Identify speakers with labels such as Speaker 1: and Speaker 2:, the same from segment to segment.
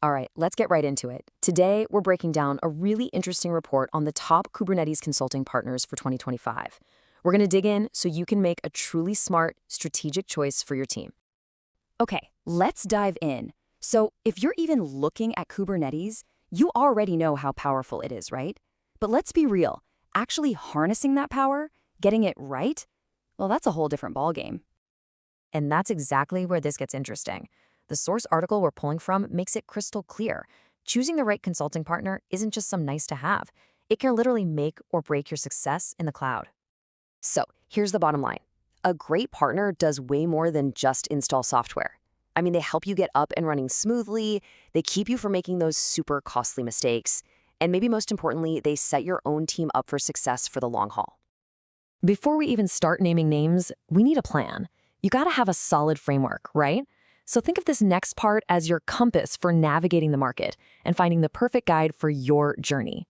Speaker 1: All right, let's get right into it. Today, we're breaking down a really interesting report on the top Kubernetes consulting partners for 2025. We're going to dig in so you can make a truly smart, strategic choice for your team. Okay, let's dive in. So, if you're even looking at Kubernetes, you already know how powerful it is, right? But let's be real. Actually harnessing that power, getting it right, well, that's a whole different ballgame. And that's exactly where this gets interesting. The source article we're pulling from makes it crystal clear. Choosing the right consulting partner isn't just some nice to have. It can literally make or break your success in the cloud. So here's the bottom line. A great partner does way more than just install software. I mean, they help you get up and running smoothly, they keep you from making those super costly mistakes, and maybe most importantly, they set your own team up for success for the long haul. Before we even start naming names, we need a plan. You gotta have a solid framework, right? So think of this next part as your compass for navigating the market and finding the perfect guide for your journey.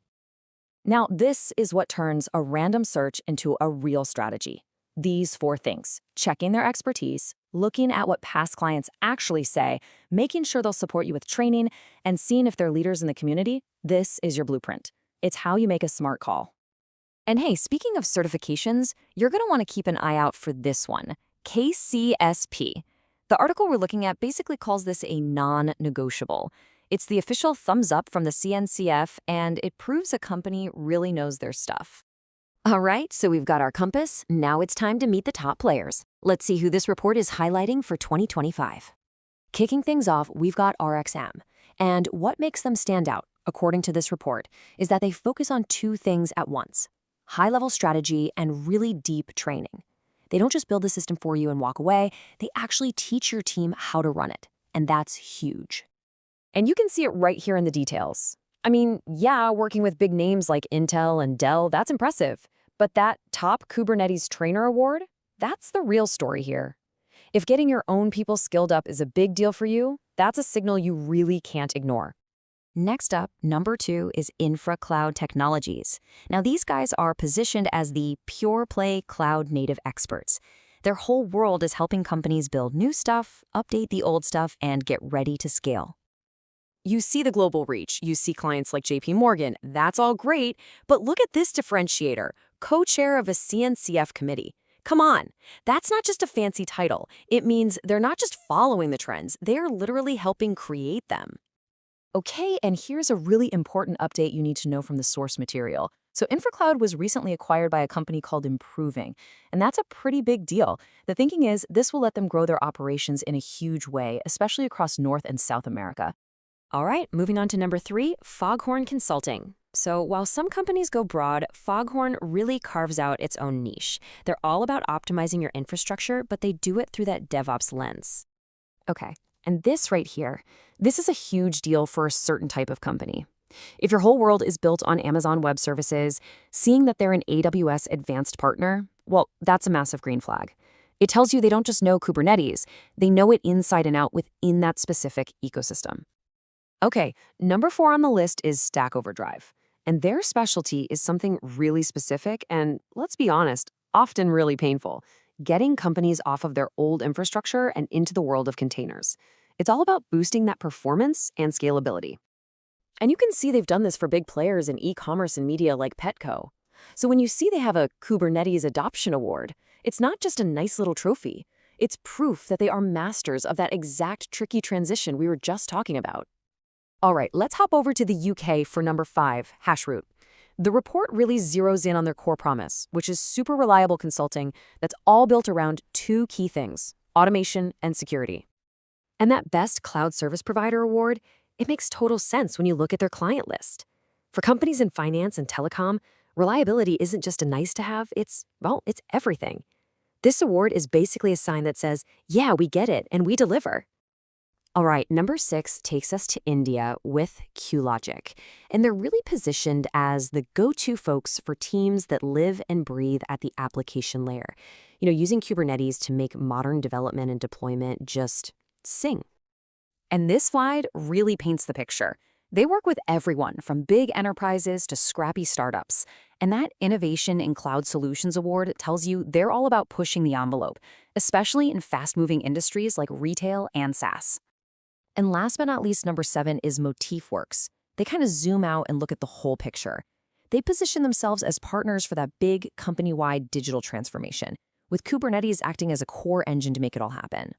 Speaker 1: Now, this is what turns a random search into a real strategy. These 4 things: checking their expertise, looking at what past clients actually say, making sure they'll support you with training, and seeing if they're leaders in the community. This is your blueprint. It's how you make a smart call. And hey, speaking of certifications, you're going to want to keep an eye out for this one, KCSP. The article we're looking at basically calls this a non-negotiable. It's the official thumbs up from the CNCF, and it proves a company really knows their stuff. All right, so we've got our compass. Now it's time to meet the top players. Let's see who this report is highlighting for 2025. Kicking things off, we've got RXM. And what makes them stand out, according to this report, is that they focus on 2 things at once: high-level strategy and really deep training. They don't just build the system for you and walk away, they actually teach your team how to run it. And that's huge. And you can see it right here in the details. I mean, yeah, working with big names like Intel and Dell, that's impressive. But that top Kubernetes Trainer Award, that's the real story here. If getting your own people skilled up is a big deal for you, that's a signal you really can't ignore. Next up, number 2 is InfraCloud Technologies. Now, these guys are positioned as the pure-play cloud-native experts. Their whole world is helping companies build new stuff, update the old stuff, and get ready to scale. You see the global reach, you see clients like JP Morgan, that's all great, but look at this differentiator, co-chair of a CNCF committee. Come on, that's not just a fancy title. It means they're not just following the trends, they're literally helping create them. Okay, and here's a really important update you need to know from the source material. So InfraCloud was recently acquired by a company called Improving, and that's a pretty big deal. The thinking is this will let them grow their operations in a huge way, especially across North and South America. All right, moving on to number 3, Foghorn Consulting. So while some companies go broad, Foghorn really carves out its own niche. They're all about optimizing your infrastructure, but they do it through that DevOps lens. Okay, and this right here, this is a huge deal for a certain type of company. If your whole world is built on Amazon Web Services, seeing that they're an AWS advanced partner, well, that's a massive green flag. It tells you they don't just know Kubernetes, they know it inside and out within that specific ecosystem. Okay, number 4 on the list is Stack Overdrive. And their specialty is something really specific and, let's be honest, often really painful: getting companies off of their old infrastructure and into the world of containers. It's all about boosting that performance and scalability. And you can see they've done this for big players in e-commerce and media like Petco. So when you see they have a Kubernetes Adoption Award, it's not just a nice little trophy. It's proof that they are masters of that exact tricky transition we were just talking about. All right, let's hop over to the UK for number 5, Hashroot. The report really zeroes in on their core promise, which is super reliable consulting that's all built around 2 key things: automation and security. And that Best Cloud Service Provider award, it makes total sense when you look at their client list. For companies in finance and telecom, reliability isn't just a nice to have, it's everything. This award is basically a sign that says, yeah, we get it and we deliver. All right, number 6 takes us to India with QLogic, and they're really positioned as the go-to folks for teams that live and breathe at the application layer. Using Kubernetes to make modern development and deployment just sing. And this slide really paints the picture. They work with everyone from big enterprises to scrappy startups, and that Innovation in Cloud Solutions Award tells you they're all about pushing the envelope, especially in fast-moving industries like retail and SaaS. And last but not least, number 7 is Motifworks. They kind of zoom out and look at the whole picture. They position themselves as partners for that big company-wide digital transformation, with Kubernetes acting as a core engine to make it all happen.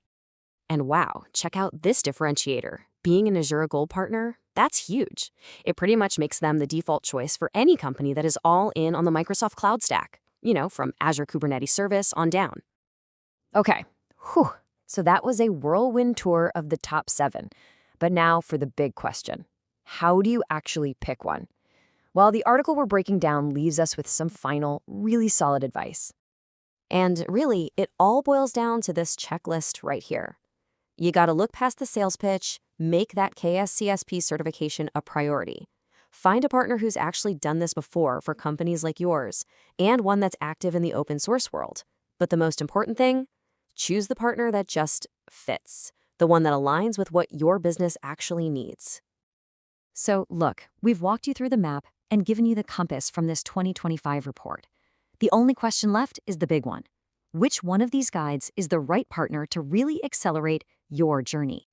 Speaker 2: And wow, check out this differentiator. Being an Azure Gold partner, that's huge. It pretty much makes them the default choice for any company that is all in on the Microsoft Cloud stack, from Azure Kubernetes Service on down.
Speaker 1: Okay, whew. So that was a whirlwind tour of the top 7. But now for the big question. How do you actually pick one? Well, the article we're breaking down leaves us with some final, really solid advice.
Speaker 2: And really, it all boils down to this checklist right here. You got to look past the sales pitch, make that KCSP certification a priority. Find a partner who's actually done this before for companies like yours, and one that's active in the open source world. But the most important thing, choose the partner that just fits, the one that aligns with what your business actually needs.
Speaker 1: So look, we've walked you through the map and given you the compass from this 2025 report. The only question left is the big one. Which one of these guides is the right partner to really accelerate your journey?